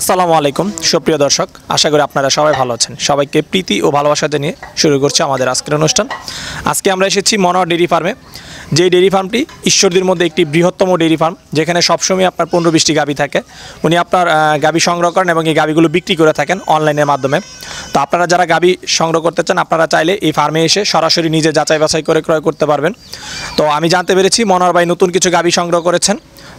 আসসালামু আলাইকুম সুপ্রিয় দর্শক, আশা করি আপনারা সবাই ভালো আছেন। সবাইকে প্রীতি ও ভালোবাসা জানিয়ে শুরু করছি আমাদের আজকের অনুষ্ঠান। আজকে আমরা এসেছি মনোয়ার ডেইরি ফার্মে। যেই ডেইরি ফার্মটি ঈশ্বরদীর মধ্যে একটি বৃহত্তম ডেইরি ফার্ম, যেখানে সবসময় আপনার 15-20টি গাভী থাকে। উনি আপনার গাভী সংগ্রহ করেন এবং এই গাভীগুলো বিক্রি করে থাকেন অনলাইনের মাধ্যমে। তো আপনারা যারা গাভী সংগ্রহ করতে চান, আপনারা চাইলে এই ফার্মে এসে সরাসরি নিজে যাচাই বাছাই করে ক্রয় করতে পারবেন। তো আমি জানতে পেরেছি মনোয়ার ভাই নতুন কিছু গাভী সংগ্রহ করেছেন।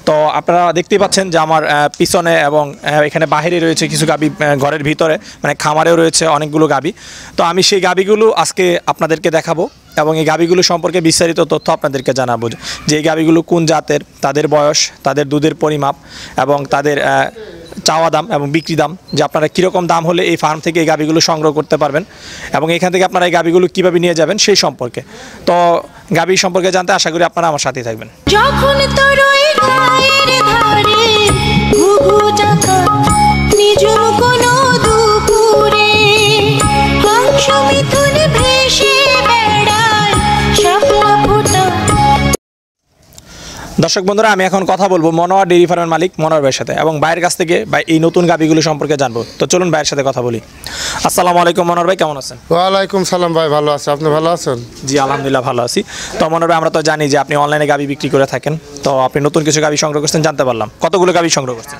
তো আপনারা দেখতেই পাচ্ছেন যে আমার পিছনে এবং এখানে বাহিরে রয়েছে কিছু গাভী, ঘরের ভিতরে মানে খামারেও রয়েছে অনেকগুলো গাভী। তো আমি সেই গাভীগুলো আজকে আপনাদেরকে দেখাবো এবং এই গাভীগুলো সম্পর্কে বিস্তারিত তথ্য আপনাদেরকে জানাবো, যে এই গাভীগুলো কোন জাতের, তাদের বয়স, তাদের দুধের পরিমাপ এবং তাদের চাওয়া দাম এবং বিক্রি দাম, যে আপনারা কীরকম দাম হলে এই ফার্ম থেকে এই গাভীগুলো সংগ্রহ করতে পারবেন এবং এখান থেকে আপনারা এই গাভীগুলো কীভাবে নিয়ে যাবেন সেই সম্পর্কে। তো গাভী সম্পর্কে জানতে আশা করি আপনারা আমার সাথেই থাকবেন। যখন তোর ওই গায়ের ধারে ঘুঘু ডাকা নিজুম কোনো দুপুরে হংস মিথুন ভেসে বেড়ায় শাপলা ফোটা। দর্শক বন্ধুরা, আমি এখন কথা বলবো মনোয়ার ডেইরি ফার্মের মালিক মনোয়ার ভাইয়ের সাথে এবং ভাইয়ের কাছ থেকে ভাই এই নতুন গাভীগুলো সম্পর্কে জানবো। তো চলুন ভাইয়ের সাথে কথা বলি। আসসালামু আলাইকুম মনোয়ার ভাই, কেমন আছেন? ওয়ালাইকুম সালাম ভাই, ভালো আছি। আপনি ভালো আছেন? জি আলহামদুলিল্লাহ ভালো আছি। তো মনোয়ার ভাই, আমরা তো জানি যে আপনি অনলাইনে গাভী বিক্রি করে থাকেন। তো আপনি নতুন কিছু গাভী সংগ্রহ করছেন জানতে পারলাম। কতগুলো গাভী সংগ্রহ করছেন?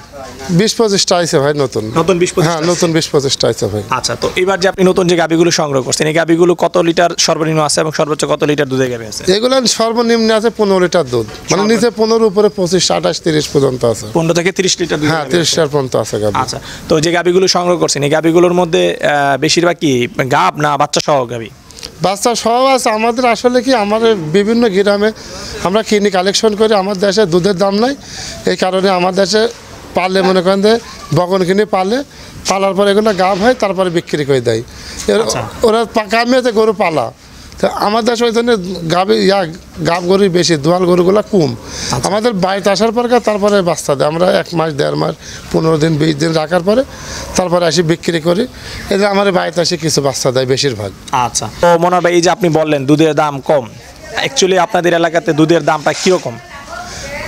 20-25টা আছে ভাই। নতুন 20-25? হ্যাঁ, নতুন 20-25টা আছে ভাই। আচ্ছা, তো এবার যে আপনি নতুন যে গাভীগুলো সংগ্রহ করছেন, এই গাভীগুলো কত লিটার সর্বনিম্ন আছে এবং সর্বোচ্চ কত লিটার দুধের গাভী আছে? এগুলো সর্বনিম্ন আছে 15 লিটার দুধ, মানে নিচে 15 উপরে 25, 28, 30 পর্যন্ত আছে। 15 থেকে 30 লিটার দুধ? হ্যাঁ, 30 লিটার পর্যন্ত আছে গাভী। আচ্ছা, তো যে গাভীগুলো সংগ্রহ করছেন এই গাভীগুলোর মধ্যে বেশিরভাগ কি গাব না বাচ্চা সহ গাভী? বাচ্চা সব আছে। আমাদের আসলে কি, আমাদের বিভিন্ন গ্রামে আমরা কিনি, কালেকশন করি। আমার দেশে দুধের দাম নাই, এই কারণে আমার দেশে পালে মনে করেন যে বগন কিনে পালার পরে এগুলো গাব হয়, তারপরে বিক্রি করে দেয়। ওরা কামিয়েতে গরু পালা। তো আমার দেশে ওই জন্য গাব গরুই বেশি, দোয়াল গরুগুলো কম। আমাদের বাড়িতে আসার পর তারপরে বাচ্চা দেয়। আমরা 1 মাস 1.5 মাস 15 দিন 20 দিন রাখার পরে তারপরে আসি বিক্রি করি। এই যে আমার বাড়িতে আসে কিছু বাচ্চা দেয় বেশিরভাগ। আচ্ছা, তো মনোয়ার ভাই, এই যে আপনি বললেন দুধের দাম কম, অ্যাকচুয়ালি আপনাদের এলাকাতে দুধের দামটা কীরকম?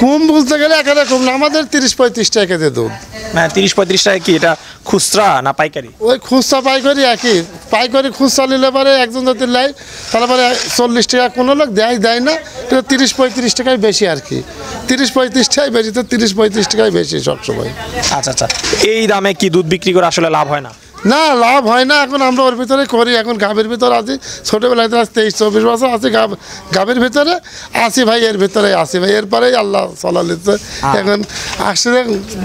কম বলতে গেলে একেবারে কম না, আমাদের 30-35 টাকা কেজি দুধ। হ্যাঁ, 30-35 টাকা। কি এটা খুচরা না পাইকারি? ওই খুচরা পাইকারি একই। পাইকারি খুচরা নিলে পরে একজন যদি নেয় তারপরে 40 টাকা কোনো লোক দেয় না, কিন্তু 30-35 টাকাই বেশি আর কি। 30-35 টাকাই বেশি, তো 30-35 টাকাই বেশি সবসময়। আচ্ছা আচ্ছা, এই দামে কি দুধ বিক্রি করে আসলে লাভ হয় না? না, লাভ হয় না। এখন আমরা ওর ভিতরে করি। এখন গাভীর ভিতরে আছি, ছোটোবেলায় 23-24 বছর আছি গাভীর ভিতরে আছি ভাই, এর ভিতরে আছি ভাই। এরপরেই আল্লাহ চলা নিচ্ছে। এখন আসছে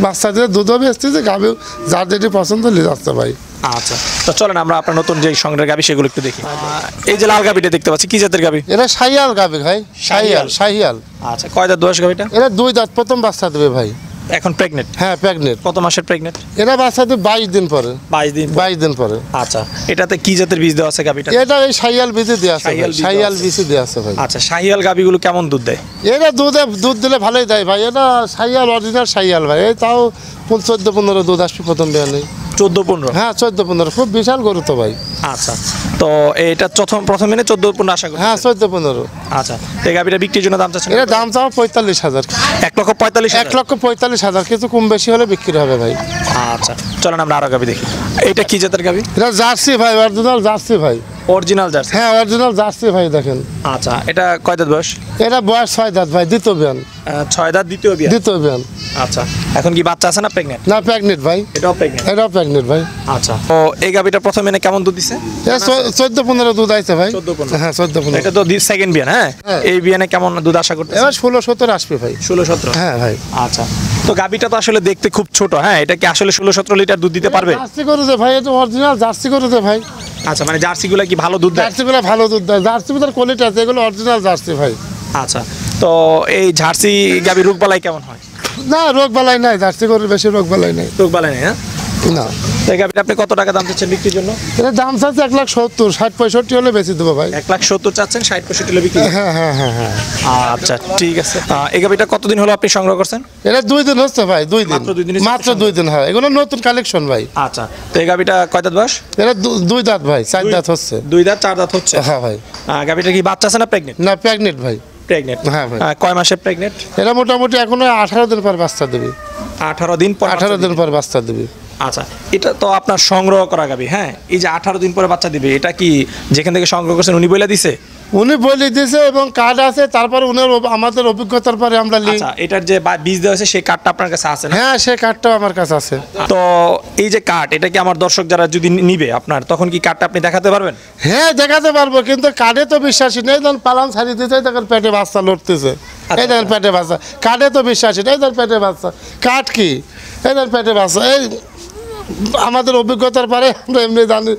বাচ্চা দিয়ে দুধও বেচতেছে, গাভী যার যেটি পছন্দ নিয়ে যাচ্ছে ভাই। আচ্ছা, তো চলেন আমরা আপনার নতুন যে সংগ্রহের গাভী সেগুলো একটু দেখি। এই যে লাল গাভীটা দেখতে পাচ্ছি, কি জাতের গাভী? এটা শাহিয়াল গাভী ভাই। শাহিয়াল। আচ্ছা, কয় দাঁত বয়স গাভীটা? এটা 2 দাঁত, প্রথম বাচ্চা দেবে ভাই। এখন প্রেগনেন্ট? হ্যাঁ, প্রেগনেন্ট। কত মাসের প্রেগনেন্ট? এটা বাচ্চা দেবে 22 দিন পরে। 22 দিন পরে। আচ্ছা, এটাতে কি জাতের বীজ দেওয়া আছে গাভীটা? এটা এই শাহিয়াল বীজ দেওয়া আছে। শাহিয়াল বীজ দেওয়া আছে ভাই। আচ্ছা, শাহিয়াল গাভীগুলো কেমন দুধ দেয়? এটা দুধ দিলে ভালোই দেয় ভাই। এটা শাহিয়াল, অরিজিনাল শাহিয়াল ভাই। এই তাও 14-15 দুধ আসবে প্রথম বিয়ানে। 14-15? হ্যাঁ, 14-15। খুব বিশাল গরু তো ভাই। আচ্ছা, তো এটা প্রথম দিনে 14-15 আশা করি? হ্যাঁ, 14-15। আচ্ছা, এই গাভীটা বিক্রির জন্য দাম চাচ্ছেন? এটা দাম চাও 45,000। 1,45,000? কিছু কম বেশি হলে বিক্রি হবে ভাই। আচ্ছা, চলেন আমরা আরো গাভী দেখি। এটা কি জাতের গাভী? এটা জার্সি ভাই, অরিজিনাল জার্সি ভাই। Original jersey? হ্যাঁ, অরিজিনাল জার্সি ভাই। দেখেন। আচ্ছা, এটা কয় দাঁত বয়স? এটা বয়স 6 দাঁত ভাই, দ্বিতীয় বিয়ান। 6 দাঁত, দ্বিতীয় বিয়ান। আচ্ছা, এখন কি বাচ্চা আছে না প্রেগনেন্ট? না, প্রেগনেন্ট ভাই। এটাও প্রেগনেন্ট ভাই। আচ্ছা, তো এই গাভীটা প্রথম এনে কেমন দুধ দিছে? 14-15 দুধ আইছে ভাই। 14-15? হ্যাঁ, 14-15। এটা তো সেকেন্ড বিয়ান। হ্যাঁ, এই বিয়ানে কেমন দুধ আশা করতে? এবার 16-17 আসবে ভাই। 16-17? হ্যাঁ ভাই। আচ্ছা, তো গাভীটা তো আসলে দেখতে খুব ছোট। হ্যাঁ, এটা কি আসলে 16-17 লিটার দুধ দিতে পারবে? জার্সি গরু দে ভাই, এটা অরিজিনাল জার্সি গরু দে ভাই। আচ্ছা, মানে জার্সিগুলো কি ভালো দুধ দেয়? জার্সিগুলো ভালো দুধ দেয়। জার্সি ভিতরে কোয়ালিটি আছে, এগুলো অরিজিনাল জার্সি ভাই। আচ্ছা, তো এই জার্সি গাভীর রোগবালাই কেমন হয়? না, রোগ বালাই নাই। জার্সি গরুর বেশি রোগ বালাই নাই। রোগবালাই নেই? হ্যাঁ না। তো এই গাভীটা আপনি কত টাকা দাম চাচ্ছেন বিক্রির জন্য? এটা দাম চাচ্ছে 1,70,000, 60-65 হলে বেশি দেবো ভাই। 1,70,000 চাচ্ছেন, 60-65 হলে বিক্রি? হ্যাঁ হ্যাঁ হ্যাঁ হ্যাঁ। আচ্ছা, ঠিক আছে। এই গাভীটা কতদিন হলো আপনি সংগ্রহ করছেন? এটা 2 দিন হচ্ছে ভাই। 2 দিন মাত্র 2 দিন হয়। এগুলো নতুন কালেকশন ভাই। আচ্ছা, তো এই গাভীটা কয় দাঁত বয়স? এটা 2 দাঁত ভাই, 4 দাঁত হচ্ছে। 2 দাঁত 4 দাঁত হচ্ছে? হ্যাঁ ভাই। গাভীটা কি বাচ্চা আছে না প্রেগনেন্ট? না, প্রেগনেন্ট ভাই। প্রেগনেন্ট? হ্যাঁ ভাই। কয় মাসের প্রেগনেন্ট? এটা মোটামুটি এখনো 18 দিন পর বাচ্চা দেবে। 18 দিন পর? 18 দিন পর বাচ্চা দেবে। আচ্ছা, এটা তো আপনার সংগ্রহ করা গাবি। হ্যাঁ, এই যে 18 দিন পরে বাচ্চা দিবে, এটা কি যেখান থেকে সংগ্রহ করছেন উনি বলে দিছে? উনি বলে দিয়েছে এবং কার্ড আছে, তারপরে উনার আমাদের অভিজ্ঞতার পরে আমরা লিঙ্ক। আচ্ছা, এটার যে বীজ দেওয়া আছে সেই কার্ডটা আপনার কাছে আছে না? হ্যাঁ, সেই কার্ডটাও আমার কাছে আছে। তো এই যে কার্ড, এটা কি আমার দর্শক যারা যদি নিবে আপনার, তখন কি কার্ডটা আপনি দেখাতে পারবেন? হ্যাঁ, দেখাতে পারবো, কিন্তু কার্ডে তো বিশ্বাসী নেই। ধরুন পালান ছাড়িয়ে দিতে, দেখেন পেটে বাচ্চা লড়তেছে, এই দেখেন পেটে বাচ্চা। কার্ডে তো বিশ্বাসী নেই, ধর পেটে বাচ্চা। কার্ড কি? এই ধর পেটে বাচ্চা। এই আমাদের অভিজ্ঞতার পরে আমরা এমনি জানি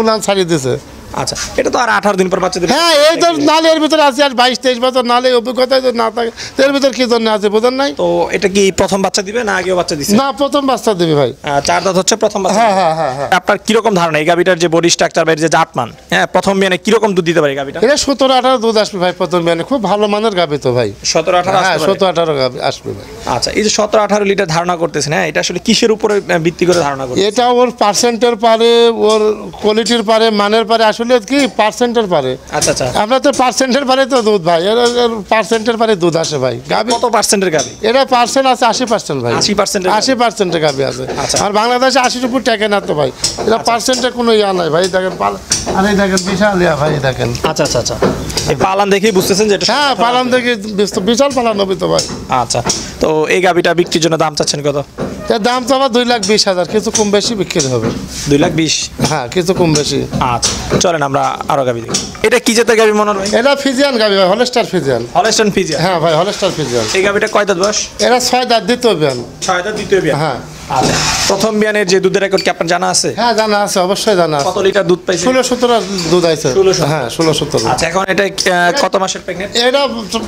উনান ছাড়িয়ে দিছে। আচ্ছা, এটা তো আর 18 দিন পর বাচ্চা দিবে। হ্যাঁ, এই তো নালে এর ভিতরে আছে আর 22-23 বছর, নালে অভিজ্ঞতায় তো না থাকে, এর ভিতরে কি জন্য আছে বোঝেন নাই? তো এটা কি প্রথম বাচ্চা দিবে না আগেও বাচ্চা দিছে? না, প্রথম বাচ্চা দিবে ভাই। 4 দাঁত হচ্ছে প্রথম বাচ্চা। হ্যাঁ হ্যাঁ হ্যাঁ হ্যাঁ। আপনার কিরকম ধারণা এই গাবিটার যে বডি স্ট্রাকচার বা এর যে জাতমান, হ্যাঁ, প্রথম বিয়ানে কিরকম দুধ দিতে পারে এই গাবিটা? এটা 17-18 দুধ আসবে ভাই প্রথম বিয়ানে। খুব ভালো মানের গাবি তো ভাই। 17-18 হ্যাঁ, আসতে পারে? 17-18 গাবি আসবে ভাই। আচ্ছা, এই যে 17-18 লিটার ধারণা করতেছেন, হ্যাঁ, এটা আসলে কিসের উপরে ভিত্তি করে ধারণা করতেছেন? এটা ওর পার্সেন্টের পারে, ওর কোয়ালিটির পারে, মানের পারে। আসলে কি পার্সেন্টের পারে। আচ্ছা আচ্ছা, আমরা তো পার্সেন্টের পারে তো দুধ ভাই, এর পার্সেন্টের পারে দুধ আসে ভাই। গাবি কত পার্সেন্টের গাবি? এটা পার্সেন্ট আছে 80% ভাই। 80% 80% গাবি আছে। আচ্ছা। আর বাংলাদেশে 80-র উপর টেকে না তো ভাই। এটা পার্সেন্টের কোনো ইয়া নাই ভাই। দেখেন আর এই দেখেন বিশাল ইয়া ভাই, দেখেন। আচ্ছা আচ্ছা আচ্ছা, এই পালান দেখেই বুঝতেছেন যে এটা? হ্যাঁ, পালান দেখে বিশাল পালান হবে তো ভাই। আচ্ছা, তো এই গাবিটা বিক্রির জন্য দাম চাচ্ছেন কত? এর দাম তো আবার 2,20,000, কিছু কম বেশি বিক্রি হবে। 2,20,000? হ্যাঁ, কিছু কম বেশি। আচ্ছা, চলেন আমরা আরো গাবি দেখি। এটা কি জাতের গাবি মনে হয়? এটা ফিজিয়ান গাবি ভাই, হলস্টার ফিজিয়ান। Holstein Friesian? হ্যাঁ ভাই, হলস্টার ফিজিয়ান। এই গাবিটা কয় দাঁত বয়স? এরা 6 দাঁত দ্বিতীয় বিয়ান। 6 দাঁত দ্বিতীয় বিয়ান? হ্যাঁ। আচ্ছা, প্রথম বিয়ানের যে দুধের রেকর্ড কি আপনার জানা আছে? হ্যাঁ, জানা আছে, অবশ্যই জানা আছে। কত লিটার দুধ পাইছে? 16-17 দুধ আছে। 16-17? হ্যাঁ, 16-17। আচ্ছা, এখন এটা কত মাসের প্রেগনেন্ট? এটা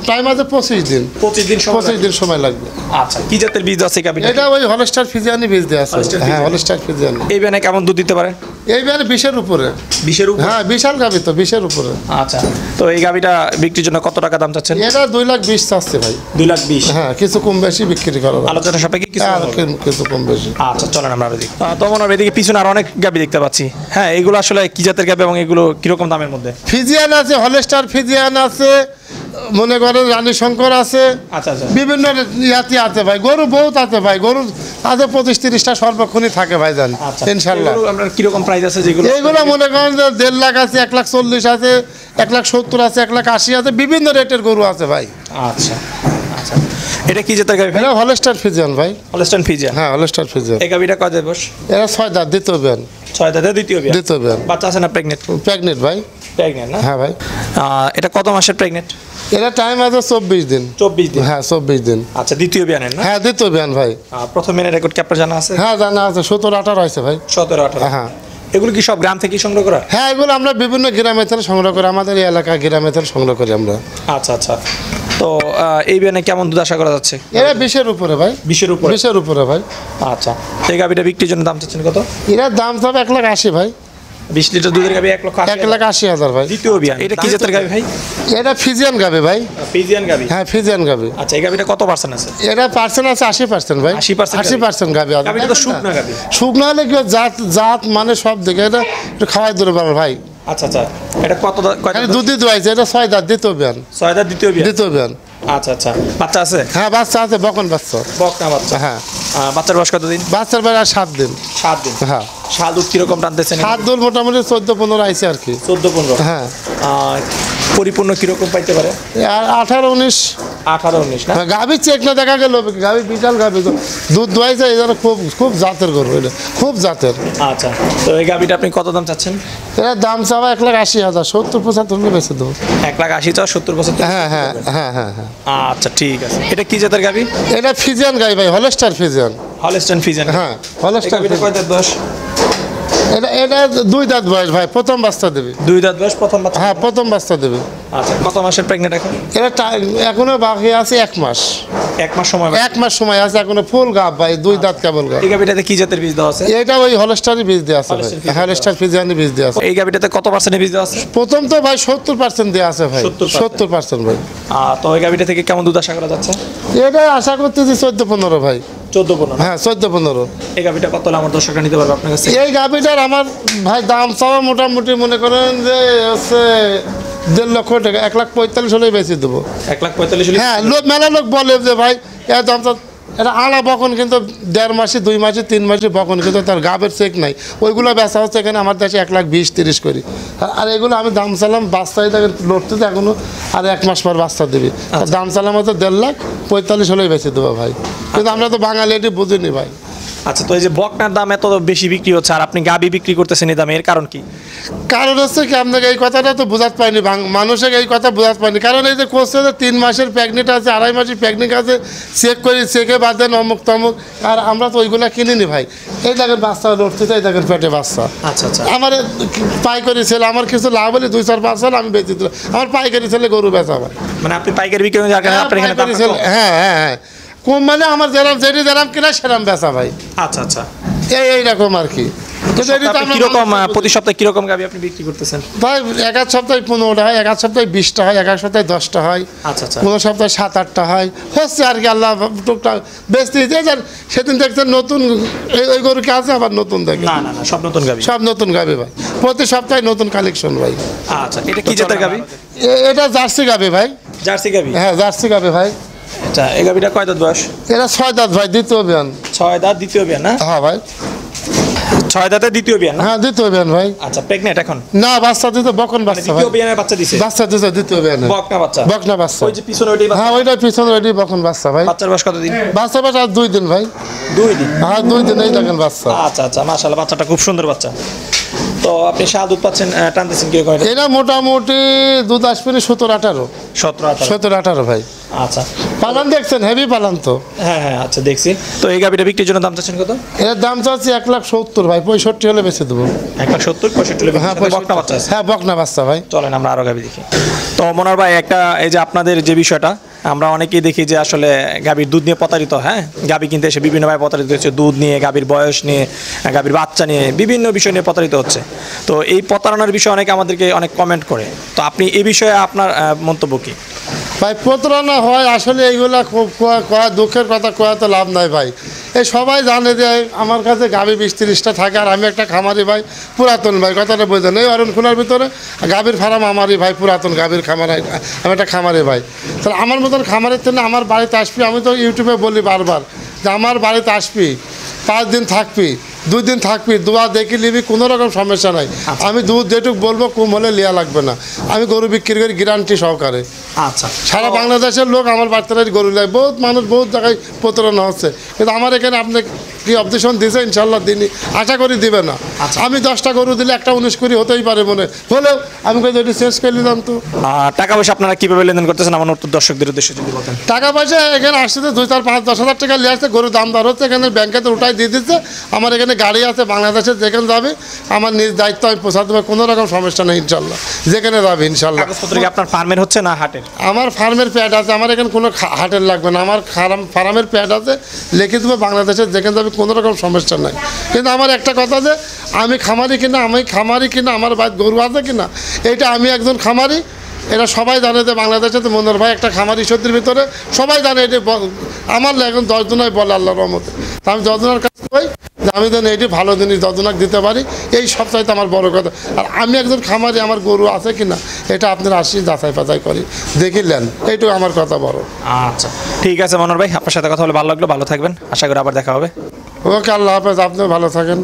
টাইম আছে 25 দিন। 25 দিন সময় 25 দিন সময় লাগবে। আচ্ছা, কি জাতের বীজ আছে গাবিটা? এটা ওই হলস্টার ফিজিয়ানই বীজ দেওয়া আছে। হলস্টার হ্যাঁ, ফিজিয়ান। Holstein Friesian. এই বিয়ানে কেমন দুধ দিতে পারে? এই বিয়ানে 20-এর উপরে। 20-এর উপরে? হ্যাঁ, বিশাল গাবি তো, 20-এর উপরে। আচ্ছা, তো এই গাবিটা বিক্রির জন্য কত টাকা দাম চাচ্ছেন? এটা 2,20,000 চাচ্ছে ভাই। 2,20,000? হ্যাঁ, কিছু কম বেশি বিক্রি করা যাবে। আলোচনা সাপেক্ষে কিছু হ্যাঁ, হবে? কিছু কম বেশি। আচ্ছা, চলেন আমরা দেখি। তো মনে হয় এদিকে পিছনে আর অনেক গাবি দেখতে পাচ্ছি। হ্যাঁ, এগুলো আসলে কি জাতের গাবি এবং এগুলো কিরকম দামের মধ্যে? ফিজিয়ান আছে, হলস্টার ফিজিয়ান আছে, মনে করেন রানী শঙ্কর আছে। আচ্ছা আচ্ছা, বিভিন্ন ইয়াতি আছে ভাই। গরু বহুত আছে ভাই, গরু আছে 25-30টা সর্বক্ষণই থাকে ভাই, জান আচ্ছা, ইনশাল্লাহ। এগুলো আপনার কিরকম প্রাইস আছে যেগুলো? এইগুলো মনে করেন যে 1.5 লাখ আছে, 1,40,000 আছে, 1,70,000 আছে, 1,80,000 আছে, বিভিন্ন রেটের গরু আছে ভাই। আচ্ছা আচ্ছা, এটা কি জাতের গাবি? এটা হলস্টার ফিজিয়ান ভাই। Holstein Friesian? হ্যাঁ, হলস্টার ফিজিয়ান। এই গাবিটা কয় দাঁত বয়স? এরা 6 দাঁত দ্বিতীয় বিয়ান। 6 দাঁতের দ্বিতীয় বিয়ান? দ্বিতীয় বিয়ান। বাচ্চা আছে না প্রেগনেন্ট? প্রেগনেন্ট ভাই। প্রেগনেন্ট না? হ্যাঁ ভাই। এটা কত মাসের প্রেগনেন্ট? এরা টাইম আছে 24 দিন। 24 দিন? হ্যাঁ, 24 দিন। আচ্ছা, দ্বিতীয় বিয়ানের না? হ্যাঁ, দ্বিতীয় বিয়ান ভাই। প্রথম বিয়ানের রেকর্ড কি আপনার জানা আছে? হ্যাঁ, জানা আছে, 17-18 হয়েছে ভাই। 17-18? হ্যাঁ। এগুলো কি সব গ্রাম থেকে সংগ্রহ করা? হ্যাঁ, এগুলো আমরা বিভিন্ন গ্রামে থেকে সংগ্রহ করি, আমাদের এই এলাকা গ্রামে থেকে সংগ্রহ করি আমরা। আচ্ছা আচ্ছা, তো এই বিয়ানে কেমন দুধ আশা করা যাচ্ছে? এরা 20-এর উপরে ভাই। 20-এর উপরে? 20-এর উপরে ভাই। আচ্ছা, এই গাবিটা বিক্রির জন্য দাম চাচ্ছেন কত? এরা দাম হবে 1,80,000 ভাই। 20 লিটার দুধের গাবি 1,80,000? 1,80,000 ভাই। দ্বিতীয় বিয়ান? এটা কি জাতের গাবি ভাই? এটা ফিজিয়ান গাবে ভাই। ফিজিয়ান গাবি? হ্যাঁ, ফিজিয়ান গাবে। আচ্ছা, এই গাবিটা কত পার্সেন্ট আছে? এটা পার্সেন্ট আছে 80% ভাই। 80% 80% গাবে আছে। গাবিটা তো শুকনা গাবি। শুকনো হলে কি জাত জাত মানে সব দিকে এটা একটু খাওয়াই দূরে পারবে ভাই। আচ্ছা আচ্ছা, এটা কত খালি দুধই দোয়াইছে। এটা 6 দাঁত দ্বিতীয় বিয়ান। 6 দাঁত দ্বিতীয় বিয়ান? দ্বিতীয় বিয়ান। আচ্ছা আচ্ছা, বাচ্চা আছে? হ্যাঁ, বাচ্চা আছে, বকন বাচ্চা। বকনা বাচ্চা? হ্যাঁ। বাচ্চার বয়স কত দিন? বাচ্চার বেলা 7 দিন। 7 দিন? হ্যাঁ। শাল দুধ কিরকম টানতেছেন? 7 দুধ মোটামুটি 14-15 আইছে আর কি। 14-15? হ্যাঁ। পরিপূর্ণ কিরকম পাইতে পারে? আর 18-19। 18-19 না? গাভী চেক না দেখা গেল, গাভী বিশাল গাভী, দুধ দোয়াইছে। এই জন্য খুব খুব জাতের গরু, এটা খুব জাতের। আচ্ছা, তো এই গাবিটা আপনি কত দাম চাচ্ছেন? এর দাম চাওয়া 1,80,000, 70-75 বেঁচে দেবো। 1,80,000 চাও, 70-75? হ্যাঁ হ্যাঁ হ্যাঁ হ্যাঁ হ্যাঁ। আচ্ছা, ঠিক আছে। এটা কি জাতের গাবি? এটা ফিজিয়ান গাই ভাই, হলস্টার ফিজিয়ান। Holstein Friesian? হ্যাঁ, হলস্টার। গাবিটা কয় দাঁত বয়স? এটা এটা 2 দাঁত বয়স ভাই, প্রথম বাচ্চা দেবে। 2 দাঁত বয়স, প্রথম বাচ্চা? হ্যাঁ, প্রথম বাচ্চা দেবে। আচ্ছা, কত মাসের প্রেগনেন্ট এখন? এটা এখনো বাকি আছে 1 মাস। 1 মাস সময়? 1 মাস সময় আছে, এখনো ফুল গাব ভাই, 2 দাঁত কেবল গাব। এই গাবিটাতে কি জাতের বীজ দেওয়া আছে? এটা ওই হলস্টারই বীজ দেওয়া আছে ভাই, হলস্টার ফিজিয়ানি বীজ দেওয়া আছে। এই গাবিটাতে কত পার্সেন্ট বীজ দেওয়া আছে? প্রথম তো ভাই 70% দেওয়া আছে ভাই। 70% ভাই। তো এই গাবিটা থেকে কেমন দুধ আশা করা যাচ্ছে? এটা আশা করতেছি 14-15 ভাই। 14-15? হ্যাঁ, 14-15। এই গাবিটা কত হলে আমার দর্শকরা নিতে পারবে আপনার কাছে? এই গাভিটার আমার ভাই দাম চাওয়া মোটামুটি মনে করেন যে হচ্ছে 1.5 লক্ষ টাকা। 1,45,000 হলেই বেশি দেবো। 1,45,000? হ্যাঁ, মেলা লোক বলে যে ভাই এর দাম এটা আলা বকন কিন্তু 1.5 মাসে 2 মাসে 3 মাসে বকন কিন্তু তার গাবের চেক নাই, ওইগুলো বেচা হচ্ছে এখানে আমার দেশে 1,20,30 করি। আর এগুলো আমি দাম চালাম বাচ্চাই দেখেন লড়তে তো এখনো আর 1 মাস পর বাচ্চা দেবে, দাম চালাম হচ্ছে 1,45,000 হলেই বেঁচে দেবো ভাই, কিন্তু আমরা তো বাঙালি এটি বুঝিনি ভাই। আচ্ছা, তো এই যে বকনার দাম এত বেশি বিক্রি হচ্ছে আর আপনি গাবি বিক্রি করতেছেন এই দামে, এর কারণ কি? কারণ হচ্ছে কি আপনাকে এই কথাটা তো বোঝাতে পারিনি, মানুষকে এই কথা বোঝাতে পারিনি, কারণ এই যে করছে যে 3 মাসের প্রেগনেন্ট আছে, 2.5 মাসের প্রেগনেন্ট আছে, চেক করি, চেকে বাদ দেন অমুক তমুক, আর আমরা তো ওইগুলো কিনিনি ভাই। এই দেখেন বাচ্চা লড়তে, এই দেখেন পেটে বাচ্চা। আচ্ছা আচ্ছা, আমার পাইকারি ছেলে, আমার কিছু লাভ হলে 2-4-5 সাল আমি বেঁচে দিলাম, আমার পাইকারি ছেলে গরু বেচা ভাই। মানে আপনি পাইকারি বিক্রি করেন, আপনার এখানে দাম কম? হ্যাঁ হ্যাঁ হ্যাঁ, কম মানে আমার যেরাম যেটি যেরাম কিনা সেরাম বেচা ভাই। আচ্ছা আচ্ছা, এইরকম আর কি। কিরকম প্রতি সপ্তাহে কিরকম গাবি আপনি বিক্রি করতেছেন? ভাই এক সপ্তাহে 15টা হয়, এক সপ্তাহে 20টা হয়, এক সপ্তাহে 10টা হয়, আচ্ছা আচ্ছা, কোনো সপ্তাহে 7-8টা হয়, হচ্ছে আর কি। আল্লাহ টুকটাক বেচতে দিয়েছে। সেদিন দেখছেন নতুন ওই গরু কে আছে, আবার নতুন দেখে না না না, সব নতুন গাবি, সব নতুন গাবি ভাই, প্রতি সপ্তাহে নতুন কালেকশন ভাই। আচ্ছা, এটা কি জাতের গাবি? এটা জার্সি গাবি ভাই। জার্সি গাবি? হ্যাঁ জার্সি গাবি ভাই। আচ্ছা, এই গাবিটা কয় দাঁত বয়স? এটা 6 দাঁত ভাই, দ্বিতীয় বিয়ান। 6 দাঁত, দ্বিতীয় বিয়ান না? হ্যাঁ ভাই, 6 দাঁতে দ্বিতীয় বিয়ান না? হ্যাঁ দ্বিতীয় বিয়ান ভাই। আচ্ছা, প্রেগনেন্ট এখন? না, বাচ্চা দিতে বকন বাচ্চা ভাই। দ্বিতীয় বিয়ানের বাচ্চা দিছে? বাচ্চা দিতে দ্বিতীয় বিয়ানে বকনা বাচ্চা? বকনা বাচ্চা। ওই যে পিছনে ওইটাই বাচ্চা? হ্যাঁ ওইটাই পিছনে, ওইটাই বকন বাচ্চা ভাই। বাচ্চার বয়স কত দিন? বাচ্চা বাচ্চা আর 2 দিন ভাই। 2 দিন? হ্যাঁ 2 দিন, এই দেখেন বাচ্চা। আচ্ছা আচ্ছা, মাশাআল্লাহ, বাচ্চাটা খুব সুন্দর বাচ্চা। তো আপনি শাল দুধ পাচ্ছেন, টানতেছেন কিরকম? এটা মোটামুটি দুধ আসবে 17-18। 17-18 ভাই। আচ্ছা, পালান দেখছেন, হেভি পালান তো। হ্যাঁ হ্যাঁ, আচ্ছা দেখছি। তো এই গাবিটা বিক্রির জন্য দাম চাচ্ছেন কত? এর দাম চাচ্ছি 1,70,000 ভাই, 65 হলে বেঁচে দেবো। 1,70-65 হলে? হ্যাঁ বকনা বাচ্চা আছে? হ্যাঁ বকনা বাচ্চা ভাই। চলেন আমরা আরো গাবি দেখি। তো মনোহর ভাই, একটা এই যে আপনাদের যে বিষয়টা, আমরা অনেকেই দেখি যে আসলে গাভীর দুধ নিয়ে প্রতারিত, হ্যাঁ গাভী কিনতে এসে বিভিন্নভাবে প্রতারিত হচ্ছে, দুধ নিয়ে, গাভীর বয়স নিয়ে, গাভীর বাচ্চা নিয়ে, বিভিন্ন বিষয় নিয়ে প্রতারিত হচ্ছে। তো এই প্রতারণার বিষয়ে অনেকে আমাদেরকে অনেক কমেন্ট করে, তো আপনি এই বিষয়ে আপনার মন্তব্য কী? ভাই প্রতারণা হয় আসলে, এইগুলা খুব কয়া দুঃখের কথা, কয়া তো লাভ নাই ভাই। এই সবাই জানে যে আমার কাছে গাভী 20-30টা থাকে, আর আমি একটা খামারি ভাই, পুরাতন ভাই, কথাটা বোঝেন। এই অরণখোলার ভিতরে গাভীর ফার্ম আমারই ভাই, পুরাতন গাভীর খামার, আমি একটা খামারি ভাই। তাহলে আমার মতন খামারের জন্য আমার বাড়িতে আসবি, আমি তো ইউটিউবে বলি বারবার যে আমার বাড়িতে আসবি, 5 দিন থাকবি, 2 দিন থাকবি, দোয়া দেখি নিবি, কোনো রকম সমস্যা নাই। আমি দুধ যেটুক বলবো কম হলে লিয়া লাগবে না, আমি গরু বিক্রি করি গ্যারান্টি সহকারে। আচ্ছা, সারা বাংলাদেশের লোক আমার বাচ্চারা গরু নেয়, বহুত মানুষ বহুত জায়গায় প্রতারণা হচ্ছে, কিন্তু আমার এখানে আপনি কি অবজেকশন দিয়েছে? ইনশাল্লাহ দিনই, আশা করি দিবে না। আমি 10টা গরু দিলে একটা 19-20 হতেই পারে মনে হলেও, আমি কই এটি শেষ করে নিলাম। তো টাকা পয়সা আপনারা কীভাবে লেনদেন করতেছেন আমার নতুন দর্শকদের উদ্দেশ্যে যদি বলতেন? টাকা পয়সা এখানে আসছে 2-4-5-10 হাজার টাকা নিয়ে আসছে, গরু দাম দর হচ্ছে, এখানে ব্যাংকেতে উঠাই দিয়ে দিচ্ছে। আমার এখানে গাড়ি আছে বাংলাদেশে, যেখানে যাবে আমার নিজ দায়িত্ব আমি পৌঁছাতে দেবো, কোনো রকম সমস্যা নেই ইনশাল্লাহ, যেখানে যাবে ইনশাল্লাহ। কাগজপত্র কি আপনার ফার্মের হচ্ছে না হাটের? আমার ফার্মের প্যাড আছে, আমার এখানে কোনো হাটের লাগবে না, আমার ফার্মের প্যাড আছে, লিখে দেবো বাংলাদেশের যেখানে যাবে, কোনো রকম সমস্যা নাই। কিন্তু আমার একটা কথা যে আমি খামারি কিনা, আমার বাড়িতে গরু আছে কিনা, এইটা আমি একজন খামারি, এটা সবাই জানে যে বাংলাদেশে তো মনোহর ভাই একটা খামারি সত্যির ভিতরে সবাই জানে। এটা আমার এখন 10 জনাই বলে আল্লাহর রহমতে, তা আমি 10 জনের কাছে পাই যে আমি যেন এটি ভালো জিনিস 10 জনকে দিতে পারি, এই সবচাইতে আমার বড় কথা। আর আমি একজন খামারি, আমার গরু আছে কিনা এটা আপনারা আসি যাচাই বাছাই করি, দেখিলেন, এইটুকু আমার কথা বড়। আচ্ছা ঠিক আছে মনোহর ভাই, আপনার সাথে কথা বলে ভালো লাগলো, ভালো থাকবেন, আশা করি আবার দেখা হবে। ওকে, আল্লাহ হাফেজ, আপনিও ভালো থাকেন।